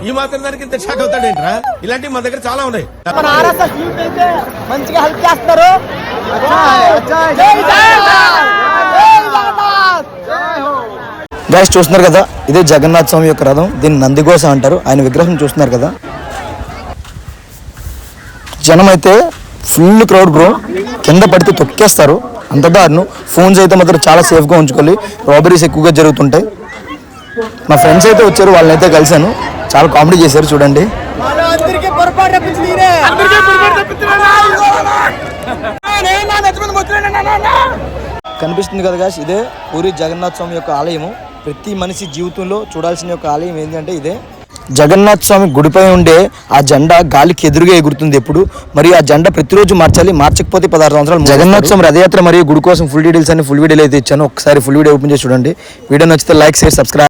ఈ మాత్రం దానికి ఇంత షాక్ అవుతాడేంట్రా? ఇలాంటివి మన దగ్గర చాలా ఉన్నాయి. మంచిగా హెల్ప్ చేస్తారు. గైస్ చూస్తున్నారు కదా, ఇదే జగన్నాథ స్వామి యొక్క రథం. దీన్ని నందిఘోష అంటారు. ఆయన విగ్రహం చూస్తున్నారు కదా. జనం అయితే ఫుల్ క్రౌడ్ బ్రో. కింద పడితే తొక్కేస్తారు, అంత దారుణం. ఫోన్స్ అయితే మాత్రం చాలా సేఫ్గా ఉంచుకోవాలి. రాబరీస్ ఎక్కువగా జరుగుతుంటాయి. మా ఫ్రెండ్స్ అయితే వచ్చారు, వాళ్ళనైతే కలిశాను. చాలా కామెడీ చేశారు చూడండి. కనిపిస్తుంది కదా గాయ్స్, ఇదే పూరి జగన్నాథ స్వామి యొక్క ఆలయము. ప్రతి మనిషి జీవితంలో చూడాల్సిన యొక్క ఆలయం ఏంటంటే ఇదే. జగన్నాథ స్వామి గుడిపై ఉండే ఆ జెండా గాలికి ఎదురుగా ఎగురుతుంది ఎప్పుడు. మరియు ఆ జెండా ప్రతిరోజు మార్చాలి, మార్చకపోతే 16 సంవత్సరాలు. జగన్నాథ స్వామి రథయాత్ర మరియు గుడి కోసం ఫుల్ డీటెయిల్స్ అని ఫుల్ వీడియోలు అయితే ఇచ్చాను. ఒకసారి ఫుల్ వీడియో ఓపెన్ చేసి చూడండి. వీడియో నచ్చితే లైక్, షేర్, సబ్స్క్రైబ్.